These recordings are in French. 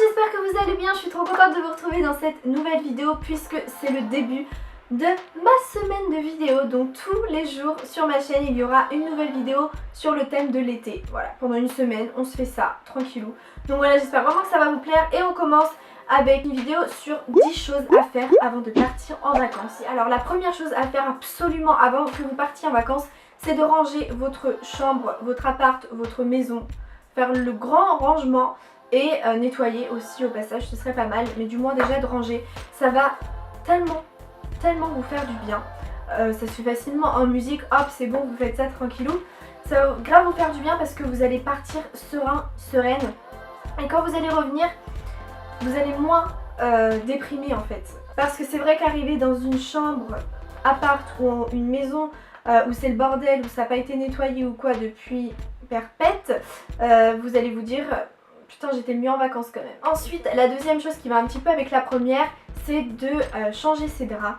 j'espère que vous allez bien, je suis trop contente de vous retrouver dans cette nouvelle vidéo puisque c'est le début de ma semaine de vidéos. Donc tous les jours sur ma chaîne il y aura une nouvelle vidéo sur le thème de l'été. Voilà, pendant une semaine on se fait ça tranquillou. Donc voilà, j'espère vraiment que ça va vous plaire et on commence avec une vidéo sur 10 choses à faire avant de partir en vacances. Alors la première chose à faire absolument avant que vous partiez en vacances, c'est de ranger votre chambre, votre appart, votre maison, faire le grand rangement et nettoyer aussi au passage, ce serait pas mal, mais du moins déjà de ranger, ça va tellement vous faire du bien. Ça se fait facilement en musique, hop c'est bon, vous faites ça tranquillou, ça va grave vous faire du bien parce que vous allez partir serein, sereine, et quand vous allez revenir, vous allez moins déprimer en fait. Parce que c'est vrai qu'arriver dans une chambre, appart ou une maison où c'est le bordel, où ça n'a pas été nettoyé ou quoi depuis perpète, vous allez vous dire putain j'étais mieux en vacances quand même. Ensuite la deuxième chose qui va un petit peu avec la première, c'est de changer ses draps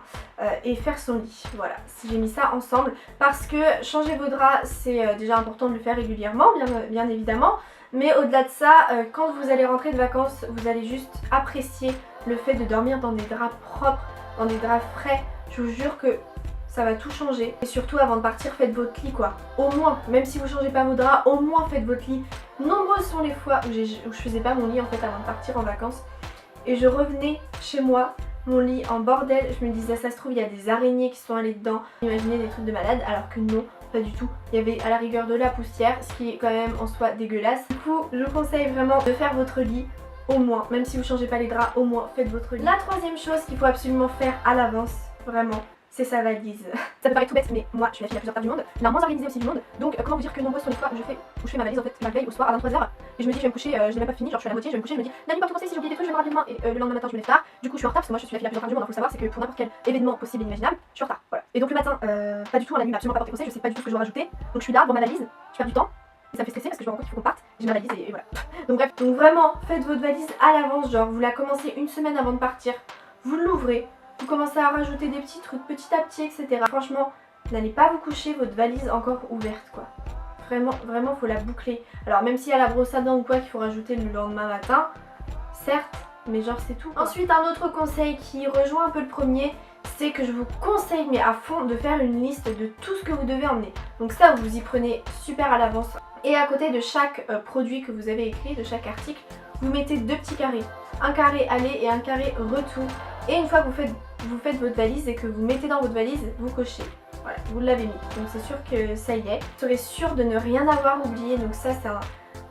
et faire son lit. Voilà, j'ai mis ça ensemble parce que changer vos draps c'est déjà important de le faire régulièrement bien évidemment. Mais au-delà de ça, quand vous allez rentrer de vacances, vous allez juste apprécier le fait de dormir dans des draps propres, dans des draps frais. Je vous jure que ça va tout changer. Et surtout avant de partir, faites votre lit quoi. Au moins, même si vous changez pas vos draps, au moins faites votre lit. Nombreuses sont les fois où je faisais pas mon lit en fait avant de partir en vacances. Et je revenais chez moi, mon lit en bordel. Je me disais ça se trouve il y a des araignées qui sont allées dedans. Imaginez des trucs de malade alors que non. Pas du tout, il y avait à la rigueur de la poussière, ce qui est quand même en soi dégueulasse. Du coup, je vous conseille vraiment de faire votre lit au moins, même si vous changez pas les draps, au moins faites votre lit. La troisième chose qu'il faut absolument faire à l'avance, vraiment, c'est sa valise. Ça peut paraître tout bête, mais moi je suis la fille la plus en retard du monde, la moins organisée aussi du monde. Donc comment vous dire que nombreuses sont les fois où je fais ma valise en fait la veille au soir à 23h et je me dis je vais me coucher, je n'ai même pas fini, genre je suis à la moitié, je vais me coucher, je me dis Nani pas tout penser si j'ai oublié des trucs, je vais me rappeler demain et le lendemain matin je me lève tard. Du coup je suis en retard parce que moi je suis la fille la plus en retard du monde, il faut le savoir, c'est que pour n'importe quel événement possible et inimaginable, je suis en retard. Voilà. Et donc le matin, pas du tout, la nuit, absolument pas porté conseil, je sais pas du tout ce que je dois rajouter. Donc je suis là devant ma valise, je perds du temps. Et ça me fait stresser parce que je me rends compte qu'il faut qu'on parte, j'ai ma valise et voilà. Donc bref, donc vraiment faites votre valise à l'avance, genre vous la commencez une semaine avant de partir, vous l'ouvrez, vous commencez à rajouter des petits trucs petit à petit, etc. Franchement, n'allez pas vous coucher votre valise encore ouverte quoi. Vraiment faut la boucler. Alors même s'il y a la brosse à dents ou quoi qu'il faut rajouter le lendemain matin, certes, mais genre c'est tout quoi. Ensuite un autre conseil qui rejoint un peu le premier, c'est que je vous conseille mais à fond de faire une liste de tout ce que vous devez emmener. Donc ça vous y prenez super à l'avance. Et à côté de chaque produit que vous avez écrit, de chaque article, vous mettez deux petits carrés. Un carré aller et un carré retour. Et une fois que vous faites votre valise et que vous mettez dans votre valise, vous cochez. Voilà, vous l'avez mis. Donc c'est sûr que ça y est. Vous serez sûr de ne rien avoir oublié. Donc ça c'est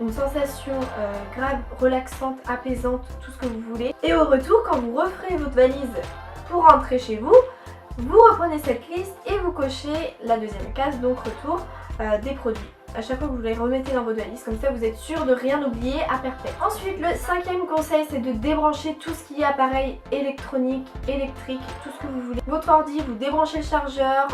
une sensation grave, relaxante, apaisante, tout ce que vous voulez. Et au retour, quand vous referez votre valise pour rentrer chez vous, vous reprenez cette liste et vous cochez la deuxième case, donc retour des produits. À chaque fois que vous les remettez dans votre valise, comme ça vous êtes sûr de rien oublier à perpète. Ensuite le cinquième conseil c'est de débrancher tout ce qui est appareil électronique, électrique, tout ce que vous voulez. Votre ordi, vous débranchez le chargeur,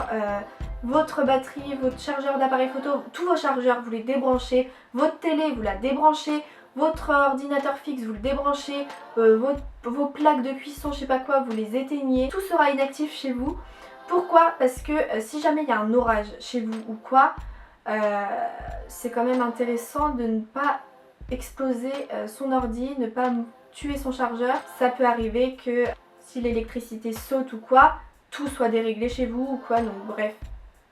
votre batterie, votre chargeur d'appareil photo, tous vos chargeurs vous les débranchez, votre télé vous la débranchez, votre ordinateur fixe vous le débranchez, vos plaques de cuisson je sais pas quoi vous les éteignez, tout sera inactif chez vous. Pourquoi? Parce que si jamais il y a un orage chez vous ou quoi, c'est quand même intéressant de ne pas exploser son ordi, ne pas tuer son chargeur. Ça peut arriver que si l'électricité saute ou quoi, tout soit déréglé chez vous ou quoi, donc bref,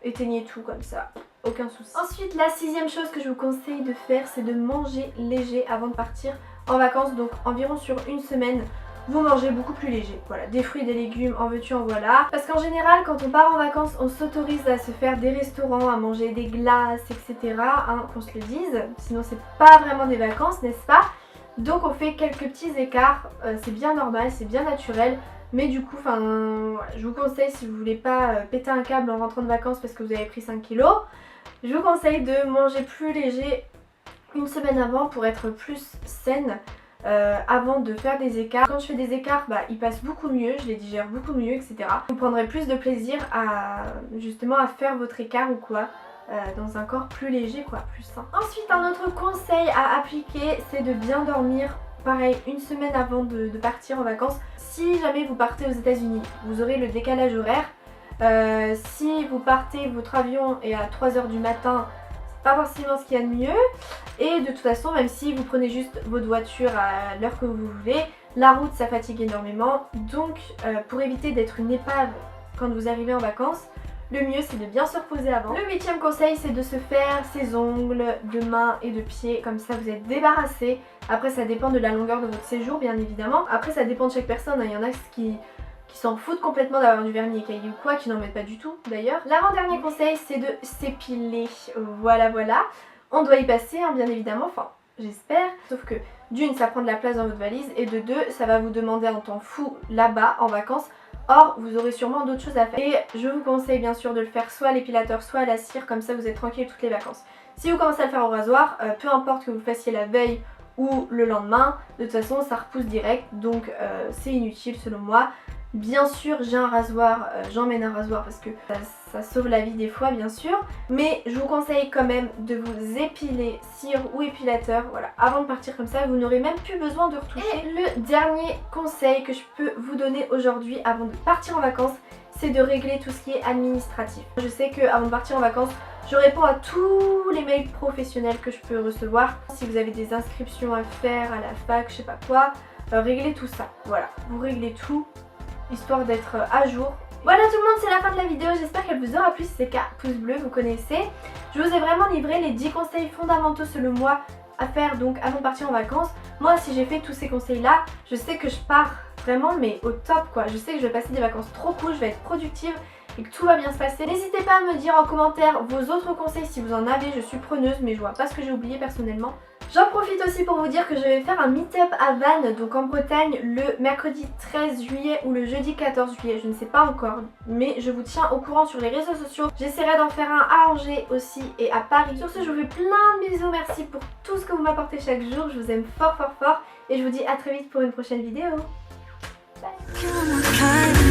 éteignez tout comme ça, aucun souci. Ensuite la sixième chose que je vous conseille de faire, c'est de manger léger avant de partir en vacances, donc environ sur une semaine. Vous mangez beaucoup plus léger, voilà, des fruits, des légumes, en veux-tu, en voilà. Parce qu'en général, quand on part en vacances, on s'autorise à se faire des restaurants, à manger des glaces, etc. Hein, qu'on se le dise, sinon c'est pas vraiment des vacances, n'est-ce pas? Donc on fait quelques petits écarts, c'est bien normal, c'est bien naturel. Mais du coup, voilà, je vous conseille si vous voulez pas péter un câble en rentrant de vacances parce que vous avez pris 5 kilos, je vous conseille de manger plus léger une semaine avant pour être plus saine. Avant de faire des écarts. Quand je fais des écarts, ils passent beaucoup mieux, je les digère beaucoup mieux, etc. Vous prendrez plus de plaisir à justement à faire votre écart ou quoi, dans un corps plus léger quoi, plus sain. Ensuite un autre conseil à appliquer, c'est de bien dormir. Pareil, une semaine avant de partir en vacances. Si jamais vous partez aux États-Unis, vous aurez le décalage horaire. Si vous partez, votre avion est à 3h du matin, pas forcément ce qu'il y a de mieux. Et de toute façon, même si vous prenez juste votre voiture à l'heure que vous voulez, la route ça fatigue énormément. Donc pour éviter d'être une épave quand vous arrivez en vacances, le mieux c'est de bien se reposer avant. Le 8e conseil, c'est de se faire ses ongles de main et de pied, comme ça vous êtes débarrassé. Après ça dépend de la longueur de votre séjour bien évidemment. Après ça dépend de chaque personne, il y en a qui s'en foutent complètement d'avoir du vernis écaillé ou quoi, qui n'en mettent pas du tout d'ailleurs. L'avant-dernier conseil, c'est de s'épiler. Voilà. On doit y passer bien évidemment, enfin j'espère. Sauf que d'une, ça prend de la place dans votre valise, et de deux, ça va vous demander un temps fou là-bas en vacances. Or, vous aurez sûrement d'autres choses à faire. Et je vous conseille bien sûr de le faire soit à l'épilateur, soit à la cire, comme ça vous êtes tranquille toutes les vacances. Si vous commencez à le faire au rasoir, peu importe que vous le fassiez la veille ou le lendemain, de toute façon ça repousse direct, donc c'est inutile selon moi. Bien sûr j'ai un rasoir, j'emmène un rasoir parce que ça sauve la vie des fois bien sûr. Mais je vous conseille quand même de vous épiler cire ou épilateur, voilà, avant de partir, comme ça vous n'aurez même plus besoin de retoucher. Et le dernier conseil que je peux vous donner aujourd'hui avant de partir en vacances, c'est de régler tout ce qui est administratif. Je sais qu'avant de partir en vacances, je réponds à tous les mails professionnels que je peux recevoir. Si vous avez des inscriptions à faire à la fac, je sais pas quoi, réglez tout ça, voilà, vous réglez tout, histoire d'être à jour. Voilà tout le monde, c'est la fin de la vidéo, j'espère qu'elle vous aura plu. Si c'est le cas, pouce bleu, vous connaissez. Je vous ai vraiment livré les 10 conseils fondamentaux selon moi à faire donc avant de partir en vacances. Moi si j'ai fait tous ces conseils là, je sais que je pars vraiment mais au top quoi. Je sais que je vais passer des vacances trop cool, je vais être productive et que tout va bien se passer. N'hésitez pas à me dire en commentaire vos autres conseils si vous en avez, je suis preneuse, mais je vois pas ce que j'ai oublié personnellement. J'en profite aussi pour vous dire que je vais faire un meet-up à Vannes, donc en Bretagne, le mercredi 13 juillet ou le jeudi 14 juillet, je ne sais pas encore, mais je vous tiens au courant sur les réseaux sociaux. J'essaierai d'en faire un à Angers aussi et à Paris. Sur ce, je vous fais plein de bisous, merci pour tout ce que vous m'apportez chaque jour, je vous aime fort et je vous dis à très vite pour une prochaine vidéo. Bye.